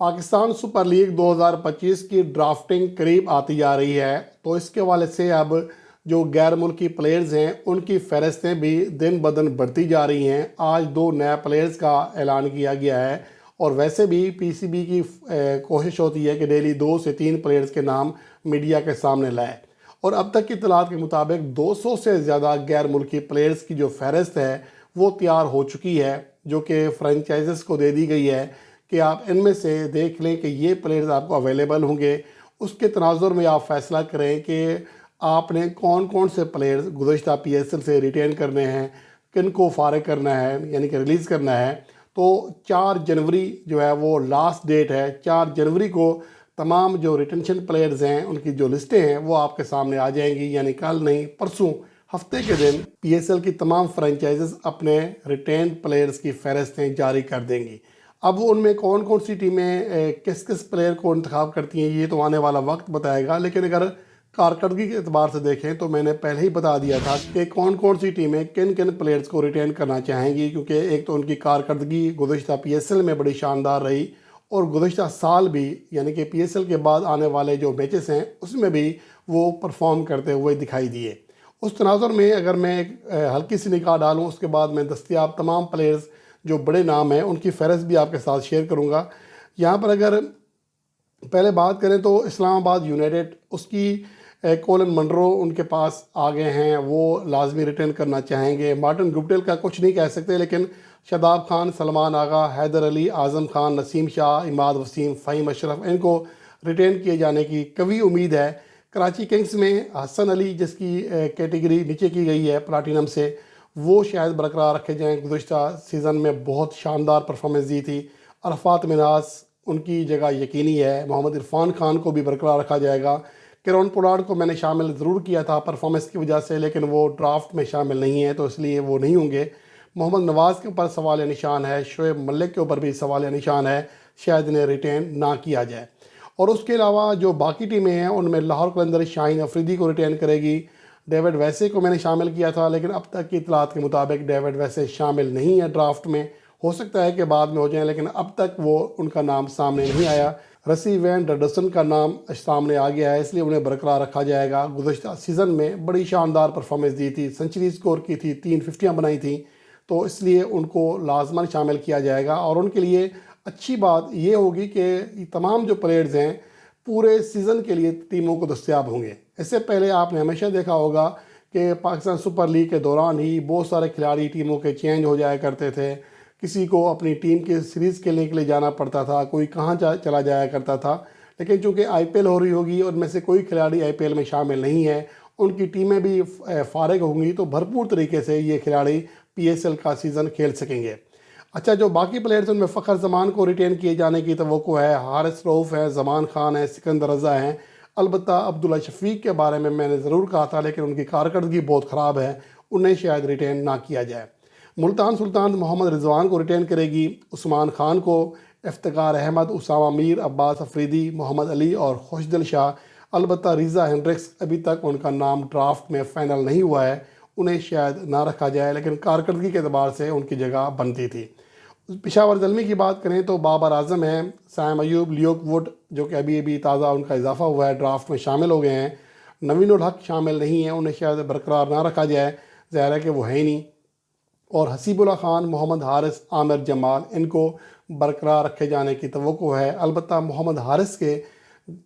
Pakistan super league 2025 की drafting करीब आती जा रही है, तो इसके हवाले से अब जो गैर मुल्की प्लेयर्स हैं उनकी फ़हरिस्तें भी दिन ब दिन बढ़ती जा रही हैं। आज 2 नए प्लेयर्स का ऐलान किया गया है और वैसे भी पीसीबी की कोशिश होती है कि डेली 2 से 3 प्लेयर्स के नाम मीडिया के सामने लाए और अब तक की इत्तलात के मुताबिक 200 से ज़्यादा गैर मुल्की प्लेयर्स की जो फ़हरिस्त है वो तैयार हो चुकी है, जो कि फ्रेंचाइजेस को दे दी गई है कि आप इनमें से देख लें कि ये प्लेयर्स आपको अवेलेबल होंगे। उसके तनाजुर में आप फ़ैसला करें कि आपने कौन कौन से प्लेयर्स गुज़श्ता पीएसएल से रिटेन करने हैं, किन को फ़ारिग करना है यानी कि रिलीज़ करना है। तो 4 जनवरी जो है वो लास्ट डेट है। 4 जनवरी को तमाम जो रिटेंशन प्लेयर्स हैं उनकी जो लिस्टें हैं वो आपके सामने आ जाएंगी, यानी कल नहीं परसों हफ्ते के दिन पीएसएल की तमाम फ्रेंचाइजेस अपने रिटेन प्लेयर्स की फ़हरिस्तें जारी कर देंगी। अब वो उनमें कौन कौन सी टीमें किस किस प्लेयर को इंतखाब करती हैं ये तो आने वाला वक्त बताएगा, लेकिन अगर कारकर्दगी के एतबार से देखें तो मैंने पहले ही बता दिया था कि कौन कौन सी टीमें किन किन प्लेयर्स को रिटेन करना चाहेंगी, क्योंकि एक तो उनकी कारकर्दगी गुज़श्ता पीएसएल में बड़ी शानदार रही और गुज़श्ता साल भी यानी कि पीएसएल के बाद आने वाले जो मैचेस हैं उसमें भी वो परफॉर्म करते हुए दिखाई दिए। उस तनाजुर में अगर मैं एक हल्की सी निगाह डालूँ उसके बाद मैं दस्तयाब तमाम प्लेयर्स जो बड़े नाम हैं उनकी फ़हरिस्त भी आपके साथ शेयर करूँगा। यहाँ पर अगर पहले बात करें तो इस्लामाबाद यूनाइटेड, उसकी कोलिन मंड्रो उनके पास आ गए हैं, वो लाजमी रिटेन करना चाहेंगे। मार्टिन गुप्टिल का कुछ नहीं कह सकते, लेकिन शादाब खान, सलमान आगा, हैदर अली, आज़म खान, नसीम शाह, इमाद वसीम, फ़हीम अशरफ, इनको रिटेन किए जाने की कवी उम्मीद है। कराची किंग्स में हसन अली, जिसकी कैटेगरी नीचे की गई है प्लाटिनम से, वो शायद बरकरार रखे जाएँ। गुज़श्ता सीज़न में बहुत शानदार परफॉर्मेंस दी थी। अरफात मिनास, उनकी जगह यकीनी है। मोहम्मद इरफान खान को भी बरकरार रखा जाएगा। केरोन पोलार्ड को मैंने शामिल ज़रूर किया था परफॉर्मेंस की वजह से, लेकिन वो ड्राफ्ट में शामिल नहीं है तो इसलिए वो नहीं होंगे। मोहम्मद नवाज़ के ऊपर सवाल निशान है, शोएब मलिक के ऊपर भी सवाल निशान है, शायद इन्हें रिटेन ना किया जाए। और उसके अलावा जो बाकी टीमें हैं उनमें लाहौर कलंदर शाहीन अफरीदी को रिटेन करेगी। डेविड वैसे को मैंने शामिल किया था, लेकिन अब तक की इत्तलात के मुताबिक डेविड वैसे शामिल नहीं है ड्राफ्ट में। हो सकता है कि बाद में हो जाए, लेकिन अब तक वो उनका नाम सामने नहीं आया। रसी वैन डडसन का नाम सामने आ गया है, इसलिए उन्हें बरकरार रखा जाएगा। गुज़श्ता सीज़न में बड़ी शानदार परफॉर्मेंस दी थी, सेंचुरी स्कोर की थी, 3 फिफ्टियाँ बनाई थी, तो इसलिए उनको लाजमन शामिल किया जाएगा। और उनके लिए अच्छी बात ये होगी कि तमाम जो प्लेयर्स हैं पूरे सीज़न के लिए टीमों को दस्तयाब होंगे। इससे पहले आपने हमेशा देखा होगा कि पाकिस्तान सुपर लीग के दौरान ही बहुत सारे खिलाड़ी टीमों के चेंज हो जाया करते थे। किसी को अपनी टीम के सीरीज़ खेलने के लिए जाना पड़ता था, कोई कहाँ चला जाया करता था। लेकिन चूँकि आईपीएल हो रही होगी और उनमें से कोई खिलाड़ी आईपीएल में शामिल नहीं है, उनकी टीमें भी फारिग होंगी, तो भरपूर तरीके से ये खिलाड़ी पीएसएल का सीज़न खेल सकेंगे। अच्छा, जो बाकी प्लेयर्स उनमें फ़खर जमान को रिटेन किए जाने की तवक्को है। हारिस रऊफ़ है, ज़मान खान है, सिकंदर रज़ा हैं। अलबत्ता अब्दुल्ला शफीक के बारे में मैंने ज़रूर कहा था, लेकिन उनकी कारकर्दगी बहुत ख़राब है, उन्हें शायद रिटेन ना किया जाए। मुल्तान सुल्तान मोहम्मद रिजवान को रिटेन करेगी, उस्मान खान को, इफ्तिकार अहमद, उसामा मीर, अब्बास अफरीदी, मोहम्मद अली और खुशदिल शाह। अलबत्ता रिज़ा हेंड्रिक्स, अभी तक उनका नाम ड्राफ्ट में फ़ाइनल नहीं हुआ है, उन्हें शायद ना रखा जाए, लेकिन कारकर्दगी के अतबार से उनकी जगह बनती थी। पेशावर ज़ल्मी की बात करें तो बाबर आज़म है, सैम अयूब, लियोक वुड जो कि अभी अभी ताज़ा उनका इजाफा हुआ है, ड्राफ्ट में शामिल हो गए हैं। नवीन उल हक शामिल नहीं है, उन्हें शायद बरकरार ना रखा जाए, ज़ाहिर है कि वो है ही नहीं। और हसीबुल्ला खान, मोहम्मद हारिस, आमिर जमाल, इनको बरकरार रखे जाने की तवक्को है। अलबत्ता मोहम्मद हारिस के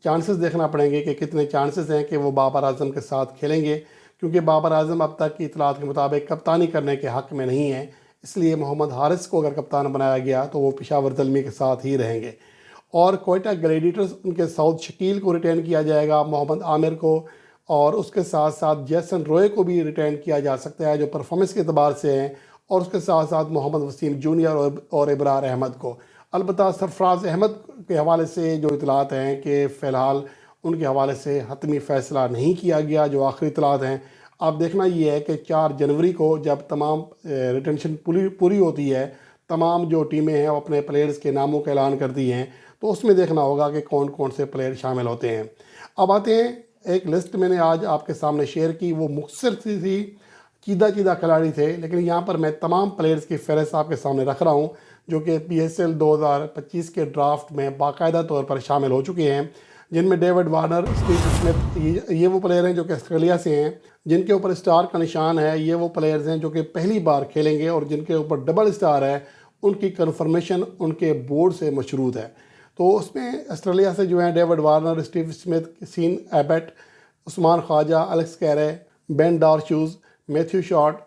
चांसेस देखना पड़ेंगे कि कितने चांसेस हैं कि वो बाबर आज़म के साथ खेलेंगे, क्योंकि बाबर आज़म अब तक की इतलात के मुताबिक कप्तानी करने के हक़ में नहीं है। इसलिए मोहम्मद हारिस को अगर कप्तान बनाया गया तो वो पेशावर ज़ल्मी के साथ ही रहेंगे। और कोयटा ग्लैडिएटर्स, उनके साउथ शकील को रिटेन किया जाएगा, मोहम्मद आमिर को, और उसके साथ साथ जैसन रॉय को भी रिटेन किया जा सकता है जो परफॉर्मेंस के अतबार से हैं, और उसके साथ साथ मोहम्मद वसीम जूनियर और इब्रार अहमद को। अलबत्ता सरफराज अहमद के हवाले से जो इतलात हैं कि फ़िलहाल उनके हवाले से हतमी फ़ैसला नहीं किया गया, जो आखिरी इतलात हैं। अब देखना ये है कि 4 जनवरी को जब तमाम रिटेंशन पूरी होती है, तमाम जो टीमें हैं वो अपने प्लेयर्स के नामों का ऐलान करती हैं, तो उसमें देखना होगा कि कौन कौन से प्लेयर शामिल होते हैं। अब आते हैं, एक लिस्ट मैंने आज आपके सामने शेयर की, वो मुख्तसर सी थी, चीदा खिलाड़ी थे, लेकिन यहाँ पर मैं तमाम प्लेयर्स की फ़हरिस्त आपके सामने रख रहा हूँ جو کہ PSL 2025 کے ڈرافٹ میں باقاعدہ طور پر شامل ہو چکے ہیں، جن میں ڈیوڈ وارنر، اسٹیو اسمتھ، یہ وہ پلیئر ہیں جو کہ آسٹریلیا سے ہیں، جن کے اوپر اسٹار کا نشان ہے۔ یہ وہ پلیئرز ہیں جو کہ پہلی بار کھیلیں گے، اور جن کے اوپر ڈبل اسٹار ہے، ان کی کنفرمیشن ان کے بورڈ سے مشروط ہے۔ تو اس میں آسٹریلیا سے جو ہیں David Warner, Steve Smith, Sean Abbott, Usman Khawaja, Alex Carey, Ben Dwarshuis, Matthew Short,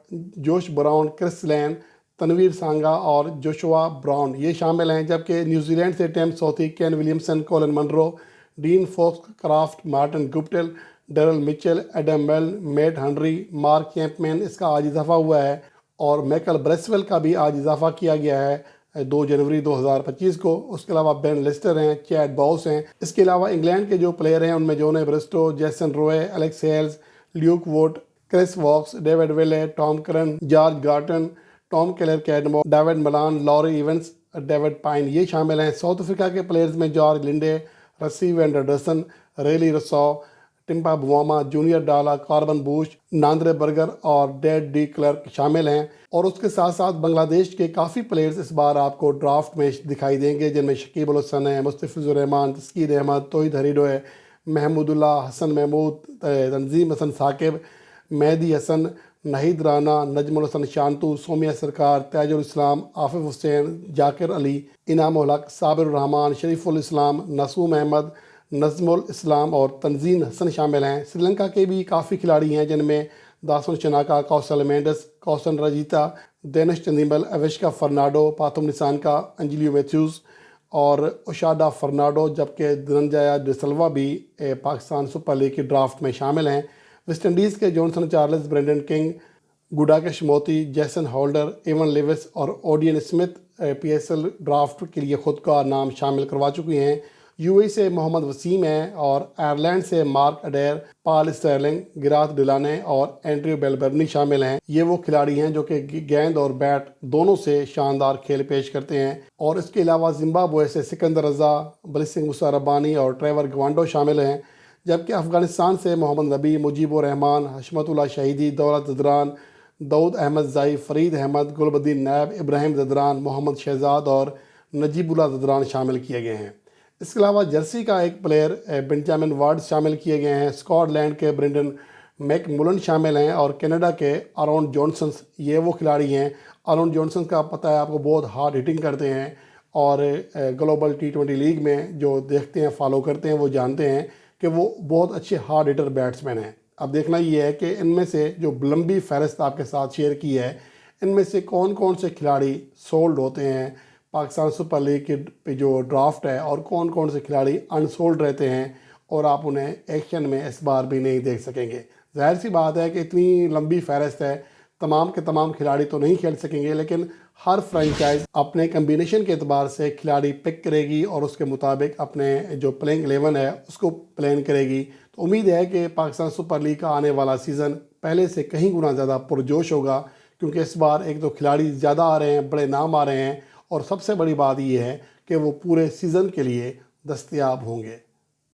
Josh Brown, Chris Lynn, Tanveer Sangha اور جوشوا براؤن یہ شامل ہیں، جبکہ New Zealand Tim Southee, Kane Williamson, Colin Munro, Dean Foxcroft, Martin Guptill, Daryl Mitchell, Adam Milne, Matt Henry, Mark Chapman, اس کا آج اضافہ ہوا ہے، اور میکل بریسویل کا بھی آج اضافہ کیا گیا ہے 2 جنوری 2025 کو۔ اس کے علاوہ بین لسٹر ہیں، چیڈ باؤس ہیں۔ اس کے علاوہ انگلینڈ کے جو پلیئر ہیں ان میں جون برسٹو، جیسن روئے، الیکس ہیلز، لیوک ووٹ، کرس واکس، ڈیوڈ ویلے، ٹام کرن، جارج گارٹن، ٹام کیلر کیڈمو، ڈیوڈ ملان، لوری ایونس، ڈیوڈ پائن یہ شامل ہیں۔ ساؤتھ افریقہ کے پلیئرز میں جارج لنڈے، رسی وینڈرڈسن، ریلی رسو، ٹمپا بواما، جونیئر ڈالا، کاربن بوش، ناندرے برگر اور ڈیڈ ڈی کلرک شامل ہیں۔ اور اس کے ساتھ ساتھ بنگلہ دیش کے کافی پلیئرز اس بار آپ کو ڈرافٹ میں دکھائی دیں گے، جن میں شکیب الحسن ہے، مستفیض الرحمان، تسکین احمد، توحید ہریڈوئے، محمود اللہ، حسن محمود، تنظیم حسن ثاقب، مہدی حسن، نہید رانا، نجم الحسن شانتو، سومیہ سرکار، تاج الاسلام، آفف حسین، جاکر علی، انعام الحق، صابر الرحمان، شریف الاسلام، نسوم احمد، نظم الاسلام اور تنزین حسن شامل ہیں۔ سری لنکا کے بھی کافی کھلاڑی ہیں، جن میں داسن چناکا، کوسل مینڈس، کوسن رجیتا، دینش چندیمل، اویشکا فرناڈو، پاتھم نسانکا، انجلیو میتھیوز اور اوشاڈا فرناڈو، جبکہ دھننجیا ڈی سلوا بھی پاکستان سپر لیگ کی ڈرافٹ میں شامل ہیں۔ ویسٹ انڈیز کے جونسن چارلز، برینڈن کنگ، گوڈاکش موتی، جیسن ہولڈر، ایون لیوس اور اوڈین اسمتھ PSL ڈرافٹ کے لیے خود کا نام شامل کروا چکی ہیں۔ UAE سے محمد وسیم ہیں، اور آئرلینڈ سے مارک اڈیر، پال اسٹرلنگ، گراth ڈیلانے اور اینڈریو بیلبرنی شامل ہیں۔ یہ وہ کھلاڑی ہیں جو کہ گیند اور بیٹ دونوں سے شاندار کھیل پیش کرتے ہیں۔ اور اس کے علاوہ زمبابوے سے سکندر رضا، بلسنگ موسیٰ ربانی اور ٹریور گوانڈو شامل ہیں، جبکہ افغانستان سے محمد نبی، مجیب الرحمان، حشمت اللہ شہیدی، دولت زدران، داؤد احمد زئی، فرید احمد، گل بدین نیب، ابراہیم زدران، محمد شہزاد اور نجیب اللہ زدران شامل کیے گئے ہیں۔ اس کے علاوہ جرسی کا ایک پلیئر بنجامن وارڈ شامل کیے گئے ہیں، اسکاٹ لینڈ کے برینڈن میک مولن شامل ہیں، اور کینیڈا کے آرون جانسنس یہ وہ کھلاڑی ہیں۔ آرون جانسنس کا پتہ ہے آپ کو، بہت ہارڈ ہٹنگ کرتے ہیں، اور گلوبل T20 لیگ میں جو دیکھتے ہیں، فالو کرتے ہیں، وہ جانتے ہیں کہ وہ بہت اچھے ہارڈ ہٹر بیٹسمین ہیں۔ اب دیکھنا یہ ہے کہ ان میں سے جو لمبی فہرست آپ کے ساتھ شیئر کی ہے، ان میں سے کون کون سے کھلاڑی سولڈ ہوتے ہیں پاکستان سپر لیگ کی جو ڈرافٹ ہے، اور کون کون سے کھلاڑی انسولڈ رہتے ہیں، اور آپ انہیں ایکشن میں اس بار بھی نہیں دیکھ سکیں گے۔ ظاہر سی بات ہے کہ اتنی لمبی فہرست ہے، تمام کے تمام کھلاڑی تو نہیں کھیل سکیں گے، لیکن ہر فرنچائز اپنے کمبینیشن کے اعتبار سے کھلاڑی پک کرے گی، اور اس کے مطابق اپنے جو پلینگ 11 ہے اس کو پلان کرے گی۔ تو امید ہے کہ پاکستان سپر لیگ کا آنے والا سیزن پہلے سے کہیں گنا زیادہ پرجوش ہوگا، کیونکہ اس بار ایک تو کھلاڑی زیادہ آ رہے ہیں، بڑے نام آ رہے ہیں، اور سب سے بڑی بات یہ ہے کہ وہ پورے سیزن کے لیے دستیاب ہوں گے۔